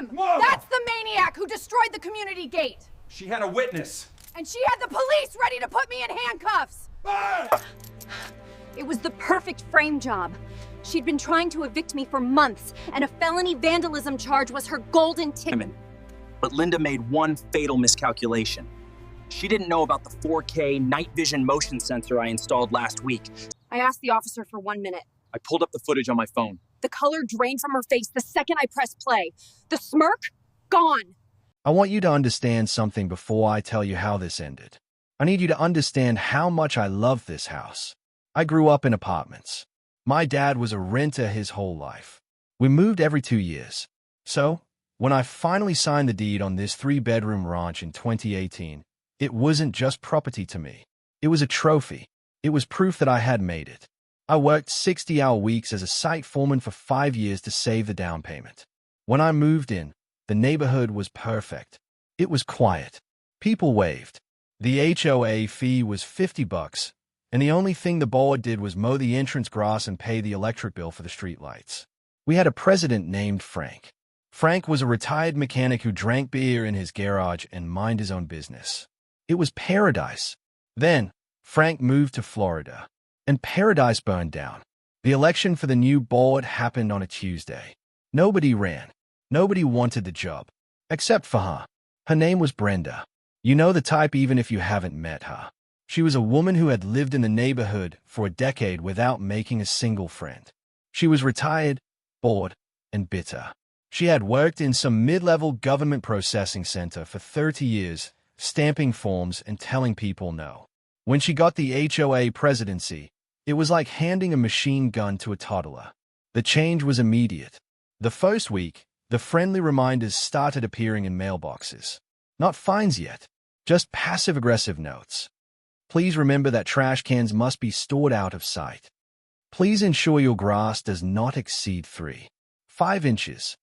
him! Whoa! That's the maniac who destroyed the community gate! She had a witness. And she had the police ready to put me in handcuffs! Ah! It was the perfect frame job. She'd been trying to evict me for months, and a felony vandalism charge was her golden ticket. But Linda made one fatal miscalculation. She didn't know about the 4K night vision motion sensor I installed last week. I asked the officer for 1 minute. I pulled up the footage on my phone. The color drained from her face the second I pressed play. The smirk, gone. I want you to understand something before I tell you how this ended. I need you to understand how much I love this house. I grew up in apartments. My dad was a renter his whole life. We moved every 2 years. So, when I finally signed the deed on this 3-bedroom ranch in 2018, it wasn't just property to me. It was a trophy. It was proof that I had made it. I worked 60-hour weeks as a site foreman for 5 years to save the down payment. When I moved in, the neighborhood was perfect. It was quiet. People waved. The HOA fee was $50, and the only thing the board did was mow the entrance grass and pay the electric bill for the streetlights. We had a president named Frank. Frank was a retired mechanic who drank beer in his garage and minded his own business. It was paradise. Then, Frank moved to Florida, and paradise burned down. The election for the new board happened on a Tuesday. Nobody ran. Nobody wanted the job, except for her. Her name was Brenda. You know the type even if you haven't met her. She was a woman who had lived in the neighborhood for a decade without making a single friend. She was retired, bored, and bitter. She had worked in some mid-level government processing center for 30 years, stamping forms and telling people no. When she got the HOA presidency, it was like handing a machine gun to a toddler. The change was immediate. The first week, the friendly reminders started appearing in mailboxes. Not fines yet, just passive-aggressive notes. Please remember that trash cans must be stored out of sight. Please ensure your grass does not exceed 3.5 inches.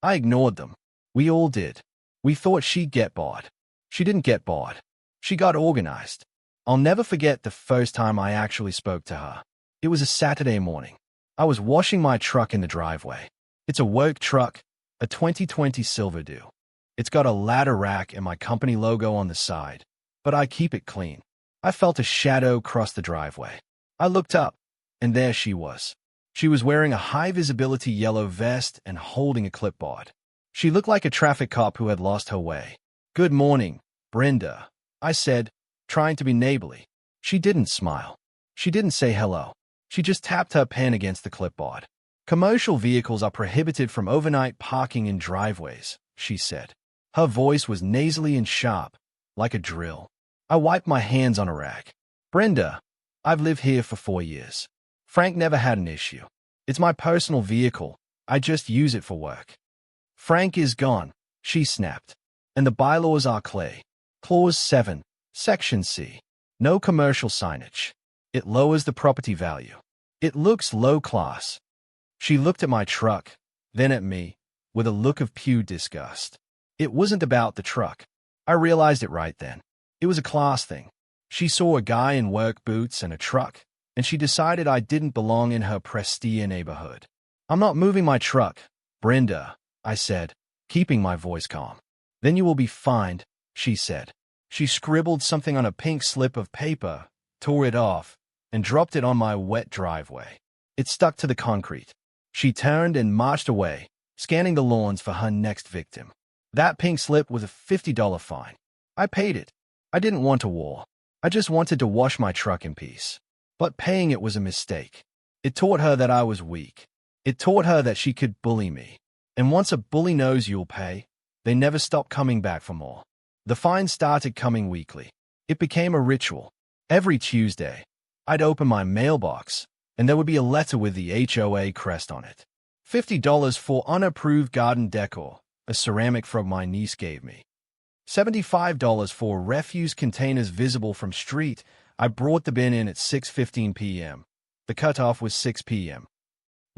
I ignored them. We all did. We thought she'd get bored. She didn't get bored. She got organized. I'll never forget the first time I actually spoke to her. It was a Saturday morning. I was washing my truck in the driveway. It's a work truck, a 2020 Silverado. It's got a ladder rack and my company logo on the side, but I keep it clean. I felt a shadow cross the driveway. I looked up, and there she was. She was wearing a high-visibility yellow vest and holding a clipboard. She looked like a traffic cop who had lost her way. "Good morning, Brenda," I said, trying to be neighborly. She didn't smile. She didn't say hello. She just tapped her pen against the clipboard. "Commercial vehicles are prohibited from overnight parking in driveways," she said. Her voice was nasally and sharp, like a drill. I wiped my hands on a rag. "Brenda, I've lived here for 4 years. Frank never had an issue. It's my personal vehicle. I just use it for work." "Frank is gone," she snapped. "And the bylaws are clear. Clause 7, Section C. No commercial signage. It lowers the property value. It looks low class." She looked at my truck, then at me, with a look of pure disgust. It wasn't about the truck. I realized it right then. It was a class thing. She saw a guy in work boots and a truck, and she decided I didn't belong in her prestige neighborhood. "I'm not moving my truck, Brenda," I said, keeping my voice calm. "Then you will be fined," she said. She scribbled something on a pink slip of paper, tore it off, and dropped it on my wet driveway. It stuck to the concrete. She turned and marched away, scanning the lawns for her next victim. That pink slip was a $50 fine. I paid it. I didn't want a war. I just wanted to wash my truck in peace. But paying it was a mistake. It taught her that I was weak. It taught her that she could bully me. And once a bully knows you'll pay, they never stop coming back for more. The fines started coming weekly. It became a ritual. Every Tuesday, I'd open my mailbox, and there would be a letter with the HOA crest on it. $50 for unapproved garden decor, a ceramic frog my niece gave me. $75 for refuse containers visible from street. I brought the bin in at 6:15 p.m. The cutoff was 6 p.m.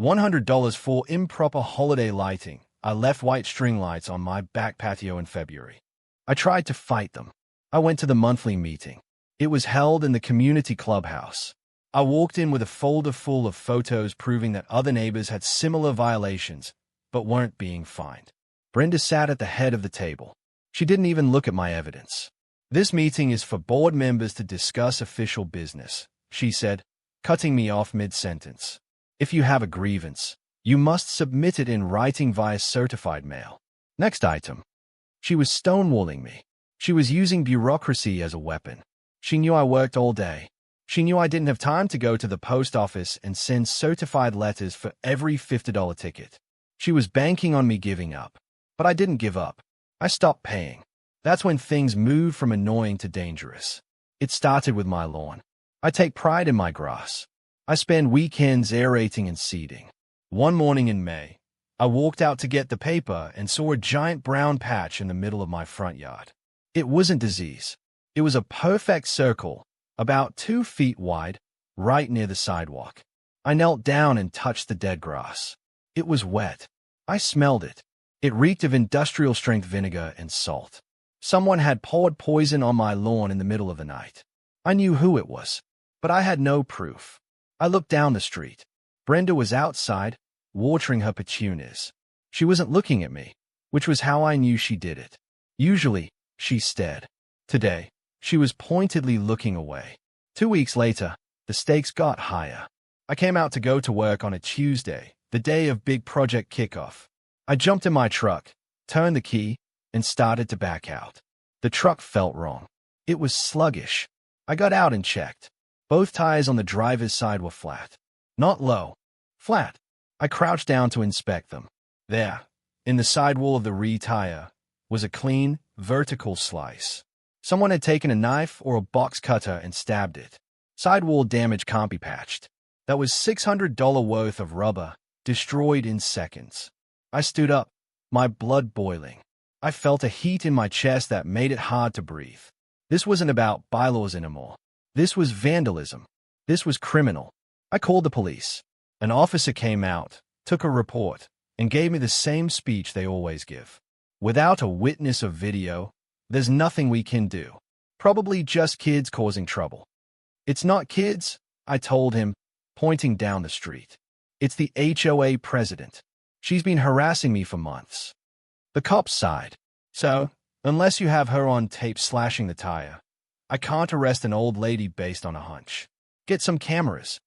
$100 for improper holiday lighting. I left white string lights on my back patio in February. I tried to fight them. I went to the monthly meeting. It was held in the community clubhouse. I walked in with a folder full of photos proving that other neighbors had similar violations, but weren't being fined. Brenda sat at the head of the table. She didn't even look at my evidence. "This meeting is for board members to discuss official business," she said, cutting me off mid-sentence. "If you have a grievance, you must submit it in writing via certified mail." Next item. She was stonewalling me. She was using bureaucracy as a weapon. She knew I worked all day. She knew I didn't have time to go to the post office and send certified letters for every $50 ticket. She was banking on me giving up. But I didn't give up. I stopped paying. That's when things moved from annoying to dangerous. It started with my lawn. I take pride in my grass. I spend weekends aerating and seeding. One morning in May, I walked out to get the paper and saw a giant brown patch in the middle of my front yard. It wasn't disease. It was a perfect circle, about 2 feet wide, right near the sidewalk. I knelt down and touched the dead grass. It was wet. I smelled it. It reeked of industrial-strength vinegar and salt. Someone had poured poison on my lawn in the middle of the night. I knew who it was, but I had no proof. I looked down the street. Brenda was outside, watering her petunias. She wasn't looking at me, which was how I knew she did it. Usually, she stared. Today, she was pointedly looking away. 2 weeks later, the stakes got higher. I came out to go to work on a Tuesday, the day of big project kickoff. I jumped in my truck, turned the key, and started to back out. The truck felt wrong. It was sluggish. I got out and checked. Both tires on the driver's side were flat. Not low. Flat. I crouched down to inspect them. There, in the sidewall of the rear tire, was a clean, vertical slice. Someone had taken a knife or a box cutter and stabbed it. Sidewall damage can't be patched. That was $600 worth of rubber, destroyed in seconds. I stood up, my blood boiling. I felt a heat in my chest that made it hard to breathe. This wasn't about bylaws anymore. This was vandalism. This was criminal. I called the police. An officer came out, took a report, and gave me the same speech they always give. Without a witness of video, there's nothing we can do. Probably just kids causing trouble. "It's not kids," I told him, pointing down the street. "It's the HOA President. She's been harassing me for months." The cops sighed. "So, unless you have her on tape slashing the tire, I can't arrest an old lady based on a hunch. Get some cameras.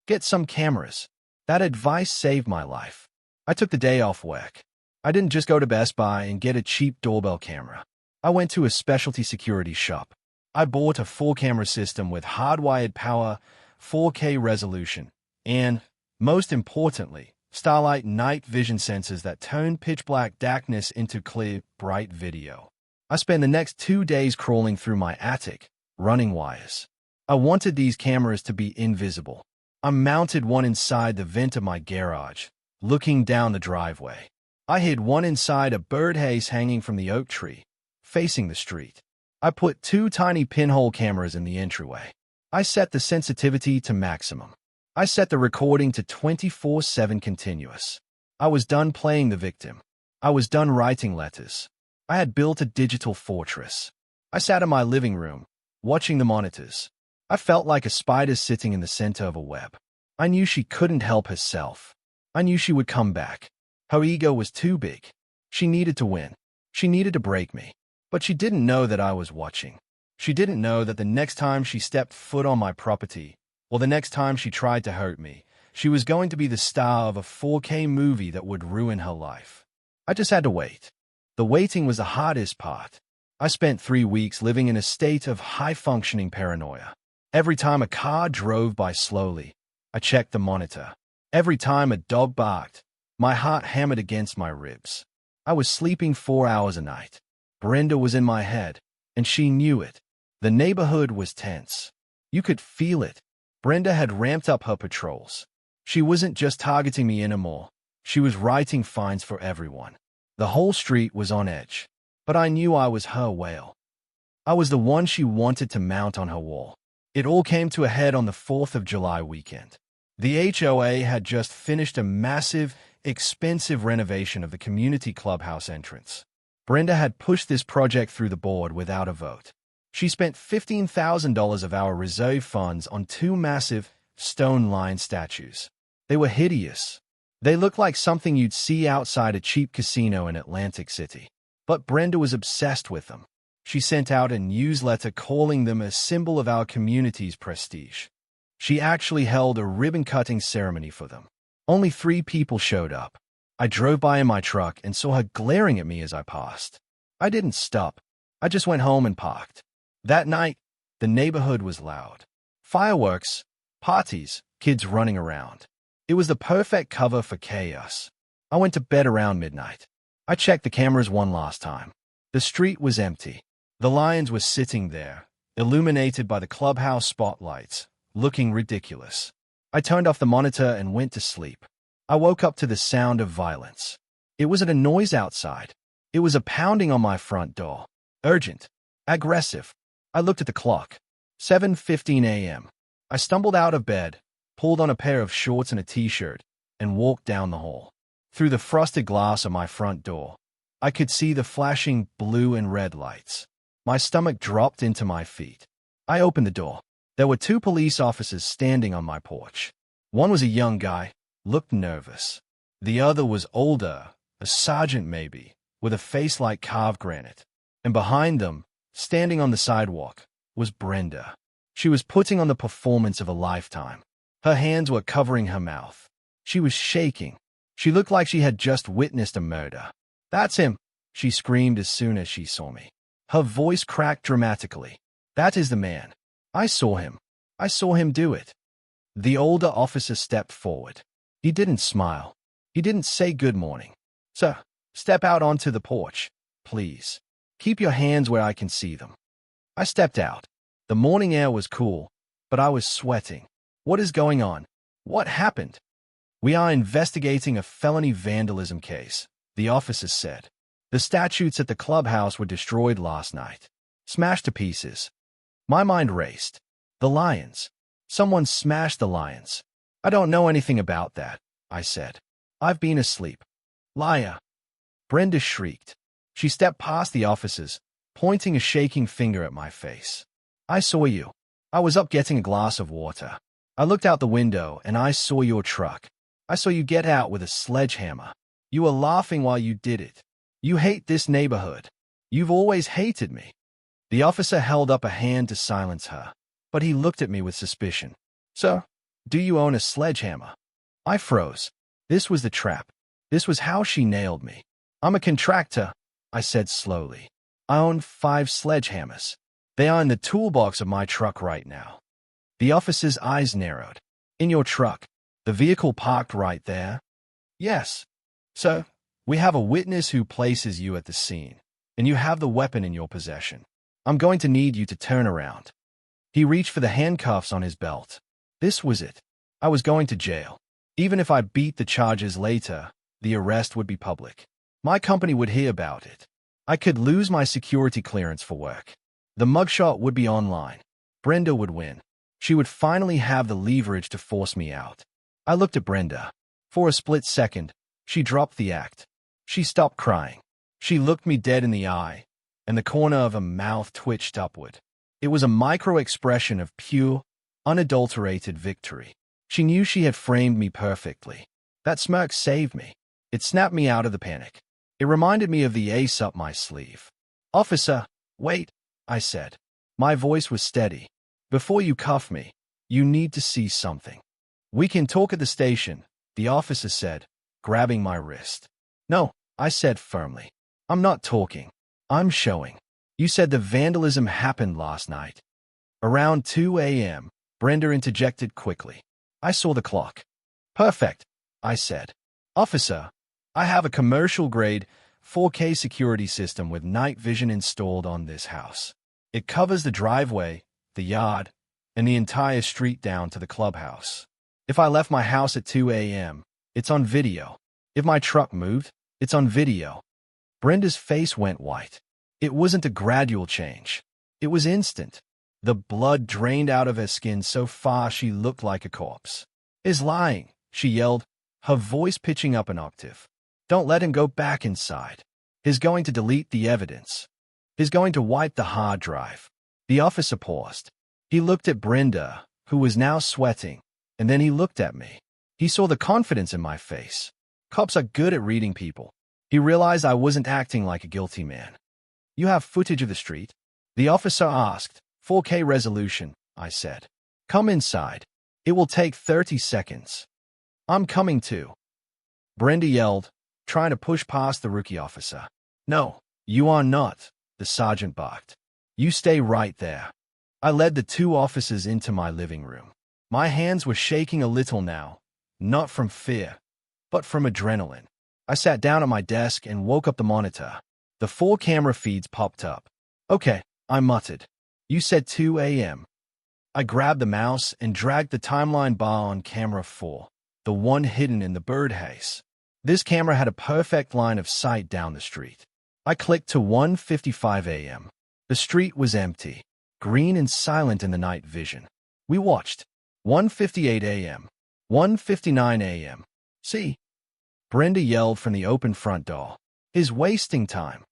Get some cameras." That advice saved my life. I took the day off work. I didn't just go to Best Buy and get a cheap doorbell camera. I went to a specialty security shop. I bought a 4-camera system with hardwired power, 4K resolution, and, most importantly, Starlight night vision sensors that turn pitch-black darkness into clear, bright video. I spent the next 2 days crawling through my attic, running wires. I wanted these cameras to be invisible. I mounted one inside the vent of my garage, looking down the driveway. I hid one inside a birdhouse hanging from the oak tree, facing the street. I put 2 tiny pinhole cameras in the entryway. I set the sensitivity to maximum. I set the recording to 24/7 continuous. I was done playing the victim. I was done writing letters. I had built a digital fortress. I sat in my living room, watching the monitors. I felt like a spider sitting in the center of a web. I knew she couldn't help herself. I knew she would come back. Her ego was too big. She needed to win. She needed to break me. But she didn't know that I was watching. She didn't know that the next time she stepped foot on my property, or the next time she tried to hurt me, she was going to be the star of a 4K movie that would ruin her life. I just had to wait. The waiting was the hardest part. I spent 3 weeks living in a state of high-functioning paranoia. Every time a car drove by slowly, I checked the monitor. Every time a dog barked, my heart hammered against my ribs. I was sleeping 4 hours a night. Brenda was in my head, and she knew it. The neighborhood was tense. You could feel it. Brenda had ramped up her patrols. She wasn't just targeting me anymore. She was writing fines for everyone. The whole street was on edge. But I knew I was her whale. I was the one she wanted to mount on her wall. It all came to a head on the 4th of July weekend. The HOA had just finished a massive, expensive renovation of the community clubhouse entrance. Brenda had pushed this project through the board without a vote. She spent $15,000 of our reserve funds on 2 massive, stone-lined statues. They were hideous. They looked like something you'd see outside a cheap casino in Atlantic City. But Brenda was obsessed with them. She sent out a newsletter calling them a symbol of our community's prestige. She actually held a ribbon-cutting ceremony for them. Only 3 people showed up. I drove by in my truck and saw her glaring at me as I passed. I didn't stop. I just went home and parked. That night, the neighborhood was loud. Fireworks, parties, kids running around. It was the perfect cover for chaos. I went to bed around midnight. I checked the cameras one last time. The street was empty. The lions were sitting there, illuminated by the clubhouse spotlights, looking ridiculous. I turned off the monitor and went to sleep. I woke up to the sound of violence. It wasn't a noise outside. It was a pounding on my front door. Urgent. Aggressive. I looked at the clock. 7:15 a.m. I stumbled out of bed, pulled on a pair of shorts and a t-shirt, and walked down the hall. Through the frosted glass of my front door, I could see the flashing blue and red lights. My stomach dropped into my feet. I opened the door. There were 2 police officers standing on my porch. One was a young guy, looked nervous. The other was older, a sergeant maybe, with a face like carved granite. And behind them, standing on the sidewalk, was Brenda. She was putting on the performance of a lifetime. Her hands were covering her mouth. She was shaking. She looked like she had just witnessed a murder. "That's him," she screamed as soon as she saw me. Her voice cracked dramatically. "That is the man. I saw him. I saw him do it." The older officer stepped forward. He didn't smile. He didn't say good morning. "Sir, step out onto the porch, please. Keep your hands where I can see them." I stepped out. The morning air was cool, but I was sweating. "What is going on? What happened?" "We are investigating a felony vandalism case," the officer said. "The statues at the clubhouse were destroyed last night. Smashed to pieces." My mind raced. The lions. Someone smashed the lions. "I don't know anything about that," I said. "I've been asleep." "Liar!" Brenda shrieked. She stepped past the officers, pointing a shaking finger at my face. "I saw you. I was up getting a glass of water. I looked out the window and I saw your truck. I saw you get out with a sledgehammer. You were laughing while you did it. You hate this neighborhood. You've always hated me." The officer held up a hand to silence her, but he looked at me with suspicion. "Sir, do you own a sledgehammer?" I froze. This was the trap. This was how she nailed me. "I'm a contractor," I said slowly. "I own 5 sledgehammers. They are in the toolbox of my truck right now." The officer's eyes narrowed. "In your truck? The vehicle parked right there?" "Yes." "Sir, we have a witness who places you at the scene, and you have the weapon in your possession. I'm going to need you to turn around." He reached for the handcuffs on his belt. This was it. I was going to jail. Even if I beat the charges later, the arrest would be public. My company would hear about it. I could lose my security clearance for work. The mugshot would be online. Brenda would win. She would finally have the leverage to force me out. I looked at Brenda. For a split second, she dropped the act. She stopped crying. She looked me dead in the eye, and the corner of her mouth twitched upward. It was a micro-expression of pure, unadulterated victory. She knew she had framed me perfectly. That smirk saved me. It snapped me out of the panic. It reminded me of the ace up my sleeve. "Officer, wait," I said. My voice was steady. "Before you cuff me, you need to see something." "We can talk at the station," the officer said, grabbing my wrist. "No," I said firmly. "I'm not talking. I'm showing." "You said the vandalism happened last night." Around 2 a.m., Brenda interjected quickly. I saw the clock. "Perfect," I said. "Officer, I have a commercial-grade 4K security system with night vision installed on this house. It covers the driveway, the yard, and the entire street down to the clubhouse. If I left my house at 2 a.m., it's on video. If my truck moved, it's on video." Brenda's face went white. It wasn't a gradual change. It was instant. The blood drained out of her skin so far she looked like a corpse. "He's lying," she yelled, her voice pitching up an octave. "Don't let him go back inside. He's going to delete the evidence. He's going to wipe the hard drive." The officer paused. He looked at Brenda, who was now sweating, and then he looked at me. He saw the confidence in my face. Cops are good at reading people. He realized I wasn't acting like a guilty man. You have footage of the street? The officer asked. 4K resolution, I said. Come inside. It will take 30 seconds. I'm coming too. Brenda yelled, trying to push past the rookie officer. No, you are not, the sergeant barked. You stay right there. I led the two officers into my living room. My hands were shaking a little now, not from fear, but from adrenaline. I sat down at my desk and woke up the monitor. The 4 camera feeds popped up. Okay, I muttered. You said 2 a.m. I grabbed the mouse and dragged the timeline bar on camera 4, the one hidden in the birdhouse. This camera had a perfect line of sight down the street. I clicked to 1:55 a.m. The street was empty, green and silent in the night vision. We watched. 1:58 a.m. 1:59 a.m. See? Brenda yelled from the open front door. Is wasting time.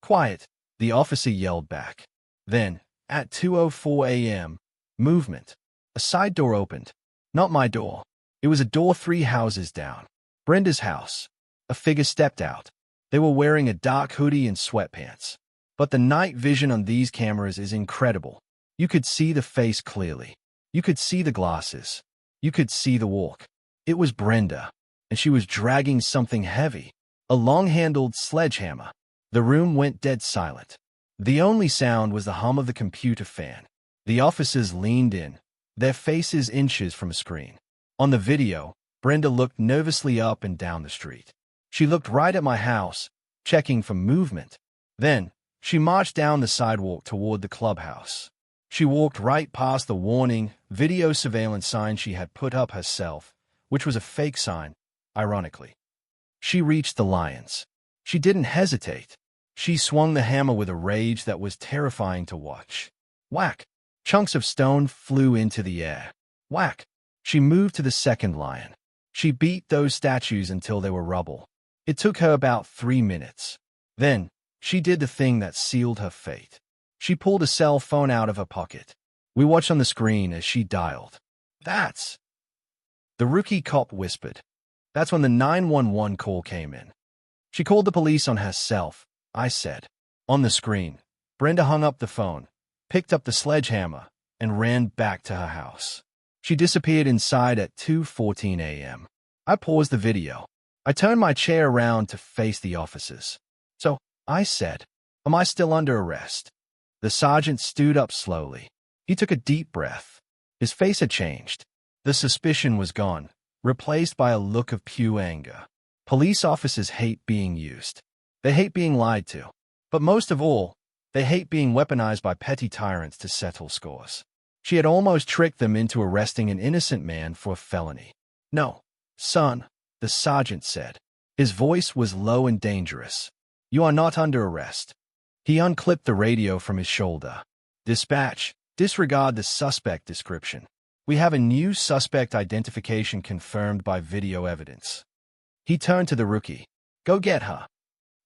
Quiet, the officer yelled back. Then, at 2:04 a.m., movement. A side door opened. Not my door. It was a door 3 houses down. Brenda's house. A figure stepped out. They were wearing a dark hoodie and sweatpants. But the night vision on these cameras is incredible. You could see the face clearly. You could see the glasses. You could see the walk. It was Brenda, and she was dragging something heavy, a long-handled sledgehammer. The room went dead silent. The only sound was the hum of the computer fan. The officers leaned in, their faces inches from a screen. On the video, Brenda looked nervously up and down the street. She looked right at my house, checking for movement. Then, she marched down the sidewalk toward the clubhouse. She walked right past the warning, video surveillance sign she had put up herself, which was a fake sign, ironically. She reached the lions. She didn't hesitate. She swung the hammer with a rage that was terrifying to watch. Whack! Chunks of stone flew into the air. Whack! She moved to the second lion. She beat those statues until they were rubble. It took her about 3 minutes. Then, she did the thing that sealed her fate. She pulled a cell phone out of her pocket. We watched on the screen as she dialed. That's... The rookie cop whispered. That's when the 911 call came in. She called the police on herself, I said. On the screen, Brenda hung up the phone, picked up the sledgehammer, and ran back to her house. She disappeared inside at 2:14 a.m. I paused the video. I turned my chair around to face the officers. So, I said, am I still under arrest? The sergeant stood up slowly. He took a deep breath. His face had changed. The suspicion was gone, replaced by a look of pure anger. Police officers hate being used. They hate being lied to. But most of all, they hate being weaponized by petty tyrants to settle scores. She had almost tricked them into arresting an innocent man for a felony. No, son, the sergeant said. His voice was low and dangerous. You are not under arrest. He unclipped the radio from his shoulder. Dispatch, disregard the suspect description. We have a new suspect identification confirmed by video evidence. He turned to the rookie. Go get her.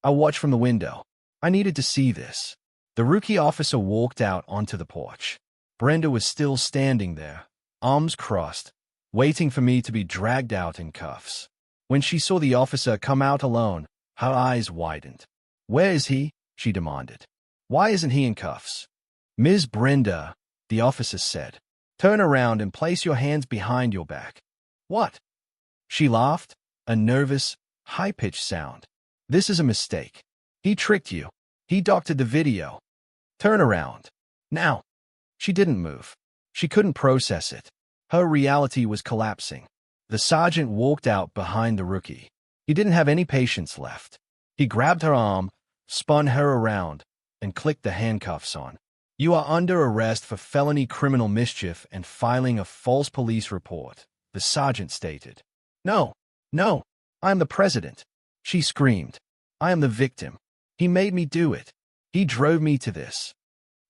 I watched from the window. I needed to see this. The rookie officer walked out onto the porch. Brenda was still standing there, arms crossed, waiting for me to be dragged out in cuffs. When she saw the officer come out alone, her eyes widened. Where is he? She demanded. Why isn't he in cuffs? Ms. Brenda, the officer said. Turn around and place your hands behind your back. What? She laughed, a nervous, high-pitched sound. This is a mistake. He tricked you. He doctored the video. Turn around. Now. She didn't move. She couldn't process it. Her reality was collapsing. The sergeant walked out behind the rookie. He didn't have any patience left. He grabbed her arm, spun her around, and clicked the handcuffs on. You are under arrest for felony criminal mischief and filing a false police report, the sergeant stated. No, no, I am the president. She screamed. I am the victim. He made me do it. He drove me to this.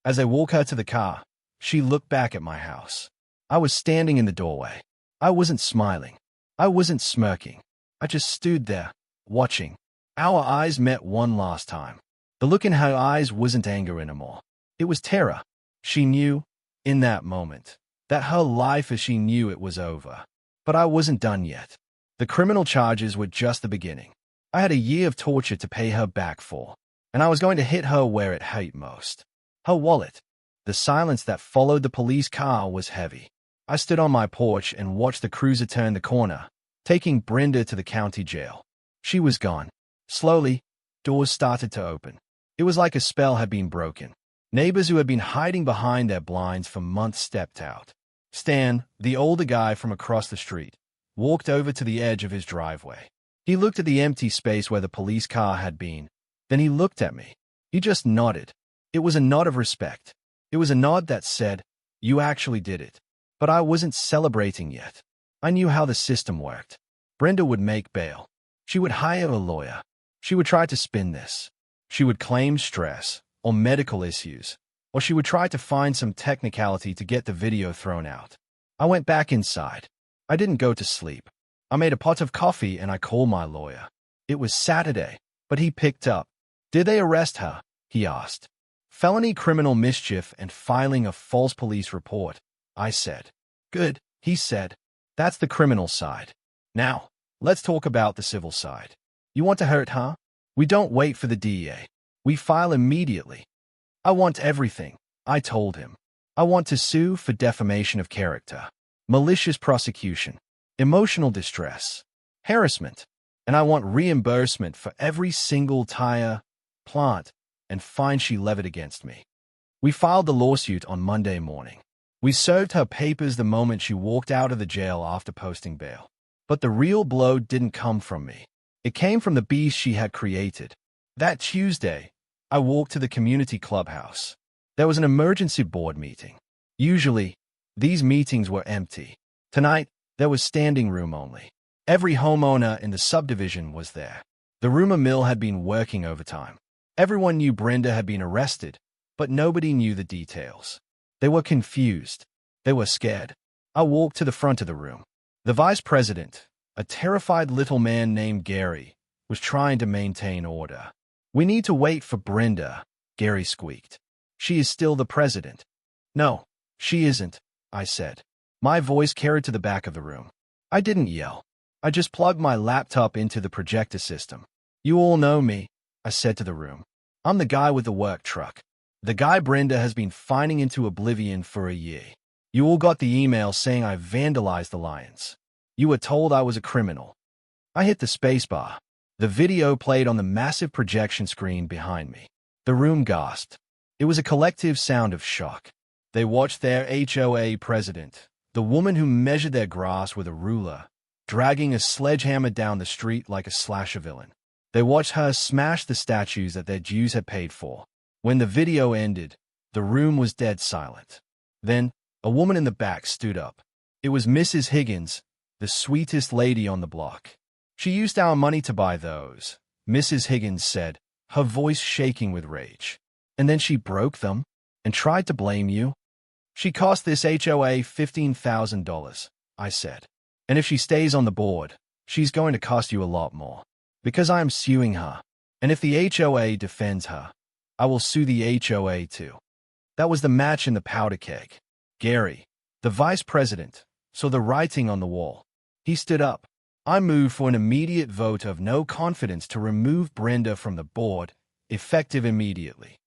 As I walked her to the car, she looked back at my house. I was standing in the doorway. I wasn't smiling. I wasn't smirking. I just stood there, watching. Our eyes met one last time. The look in her eyes wasn't anger anymore. It was terror. She knew, in that moment, that her life as she knew it was over. But I wasn't done yet. The criminal charges were just the beginning. I had a year of torture to pay her back for, and I was going to hit her where it hurt most. Her wallet. The silence that followed the police car was heavy. I stood on my porch and watched the cruiser turn the corner, taking Brenda to the county jail. She was gone. Slowly, doors started to open. It was like a spell had been broken. Neighbors who had been hiding behind their blinds for months stepped out. Stan, the older guy from across the street, walked over to the edge of his driveway. He looked at the empty space where the police car had been. Then he looked at me. He just nodded. It was a nod of respect. It was a nod that said, "You actually did it." But I wasn't celebrating yet. I knew how the system worked. Brenda would make bail. She would hire a lawyer. She would try to spin this. She would claim stress or medical issues, or she would try to find some technicality to get the video thrown out. I went back inside. I didn't go to sleep. I made a pot of coffee and I called my lawyer. It was Saturday, but he picked up. "Did they arrest her?" he asked. "Felony criminal mischief and filing a false police report," I said. "Good," he said. "That's the criminal side. Now, let's talk about the civil side. You want to hurt her? We don't wait for the DEA. We file immediately." "I want everything," I told him. "I want to sue for defamation of character, malicious prosecution, emotional distress, harassment, and I want reimbursement for every single tire, plant, and fine she levied against me." We filed the lawsuit on Monday morning. We served her papers the moment she walked out of the jail after posting bail. But the real blow didn't come from me. It came from the beast she had created. That Tuesday, I walked to the community clubhouse. There was an emergency board meeting. Usually, these meetings were empty. Tonight, there was standing room only. Every homeowner in the subdivision was there. The rumor mill had been working overtime. Everyone knew Brenda had been arrested, but nobody knew the details. They were confused. They were scared. I walked to the front of the room. The vice president, a terrified little man named Gary, was trying to maintain order. "We need to wait for Brenda," Gary squeaked. "She is still the president." "No, she isn't," I said. My voice carried to the back of the room. I didn't yell. I just plugged my laptop into the projector system. "You all know me," I said to the room. "I'm the guy with the work truck. The guy Brenda has been fining into oblivion for a year. You all got the email saying I vandalized the Lions. You were told I was a criminal." I hit the spacebar. The video played on the massive projection screen behind me. The room gasped. It was a collective sound of shock. They watched their HOA president, the woman who measured their grass with a ruler, dragging a sledgehammer down the street like a slasher villain. They watched her smash the statues that their Jews had paid for. When the video ended, the room was dead silent. Then, a woman in the back stood up. It was Mrs. Higgins, the sweetest lady on the block. "She used our money to buy those," Mrs. Higgins said, her voice shaking with rage. "And then she broke them and tried to blame you. She cost this HOA $15,000, I said. "And if she stays on the board, she's going to cost you a lot more. Because I am suing her. And if the HOA defends her, I will sue the HOA too." That was the match in the powder keg. Gary, the vice president, saw the writing on the wall. He stood up. "I move for an immediate vote of no confidence to remove Brenda from the board, effective immediately."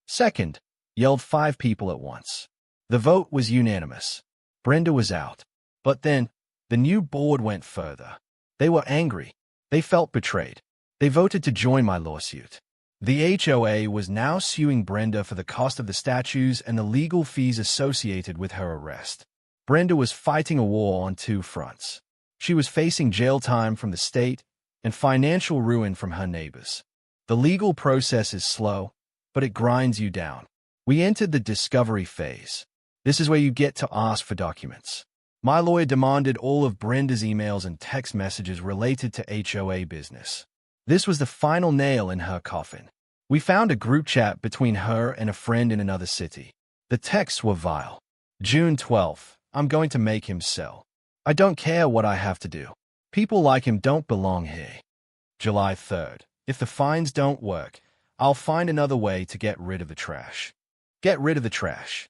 "Second," yelled 5 people at once. The vote was unanimous. Brenda was out. But then, the new board went further. They were angry. They felt betrayed. They voted to join my lawsuit. The HOA was now suing Brenda for the cost of the statues and the legal fees associated with her arrest. Brenda was fighting a war on 2 fronts. She was facing jail time from the state and financial ruin from her neighbors. The legal process is slow, but it grinds you down. We entered the discovery phase. This is where you get to ask for documents. My lawyer demanded all of Brenda's emails and text messages related to HOA business. This was the final nail in her coffin. We found a group chat between her and a friend in another city. The texts were vile. "June 12th, I'm going to make him sell. I don't care what I have to do. People like him don't belong here. July 3rd, if the fines don't work, I'll find another way to get rid of the trash." Get rid of the trash.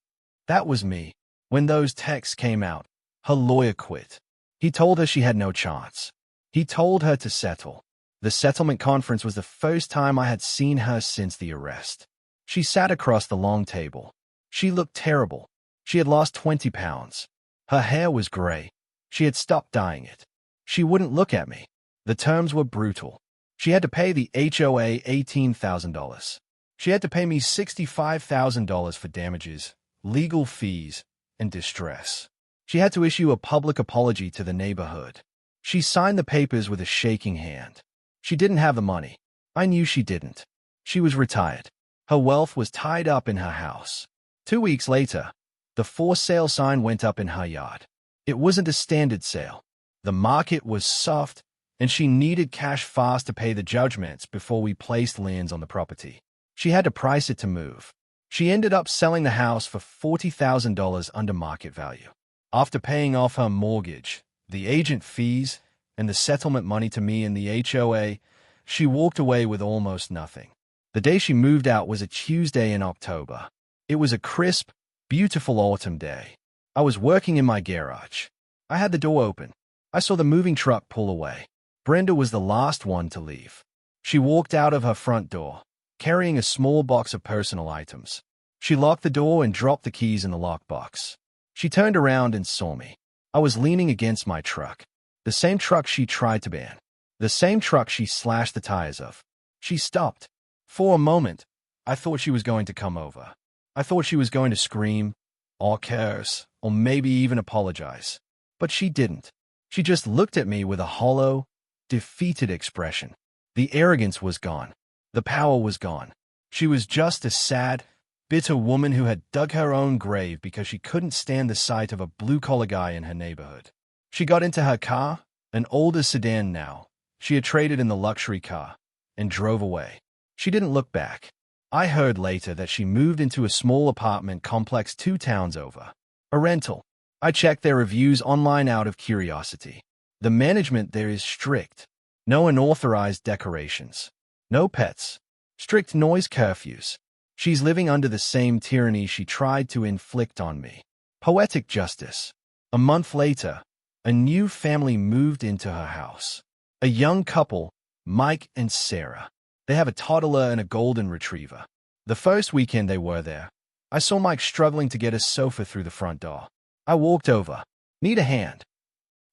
That was me. When those texts came out, her lawyer quit. He told her she had no chance. He told her to settle. The settlement conference was the first time I had seen her since the arrest. She sat across the long table. She looked terrible. She had lost 20 pounds. Her hair was gray. She had stopped dyeing it. She wouldn't look at me. The terms were brutal. She had to pay the HOA $18,000. She had to pay me $65,000 for damages, legal fees, and distress. She had to issue a public apology to the neighborhood. She signed the papers with a shaking hand. She didn't have the money. I knew she didn't. She was retired. Her wealth was tied up in her house. 2 weeks later, the for sale sign went up in her yard. It wasn't a standard sale. The market was soft, and she needed cash fast to pay the judgments before we placed liens on the property. She had to price it to move. She ended up selling the house for $40,000 under market value. After paying off her mortgage, the agent fees, and the settlement money to me and the HOA, she walked away with almost nothing. The day she moved out was a Tuesday in October. It was a crisp, beautiful autumn day. I was working in my garage. I had the door open. I saw the moving truck pull away. Brenda was the last one to leave. She walked out of her front door, carrying a small box of personal items. She locked the door and dropped the keys in the lockbox. She turned around and saw me. I was leaning against my truck. The same truck she tried to ban. The same truck she slashed the tires of. She stopped. For a moment, I thought she was going to come over. I thought she was going to scream, or curse, or maybe even apologize. But she didn't. She just looked at me with a hollow, defeated expression. The arrogance was gone. The power was gone. She was just a sad, bitter woman who had dug her own grave because she couldn't stand the sight of a blue-collar guy in her neighborhood. She got into her car, an older sedan now. She had traded in the luxury car, and drove away. She didn't look back. I heard later that she moved into a small apartment complex 2 towns over. A rental. I checked their reviews online out of curiosity. The management there is strict. No unauthorized decorations. No pets. Strict noise curfews. She's living under the same tyranny she tried to inflict on me. Poetic justice. A month later, a new family moved into her house. A young couple, Mike and Sarah. They have a toddler and a golden retriever. The first weekend they were there, I saw Mike struggling to get a sofa through the front door. I walked over. Need a hand?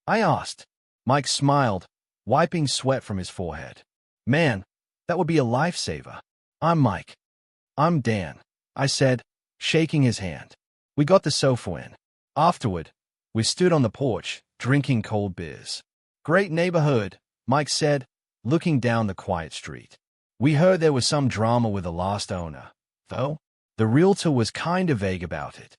I asked. Mike smiled, wiping sweat from his forehead. Man, that would be a lifesaver. I'm Mike. I'm Dan, I said, shaking his hand. We got the sofa in. Afterward, we stood on the porch, drinking cold beers. Great neighborhood, Mike said, looking down the quiet street. We heard there was some drama with the last owner, though. The realtor was kind of vague about it.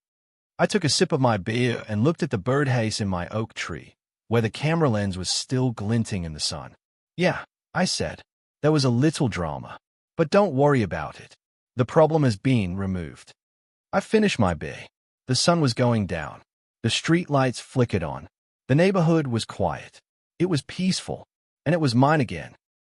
I took a sip of my beer and looked at the birdhouse in my oak tree, where the camera lens was still glinting in the sun. Yeah, I said, there was a little drama, but don't worry about it. The problem has been removed. I finished my beer. The sun was going down. The street lights flickered on. The neighborhood was quiet. It was peaceful, and it was mine again.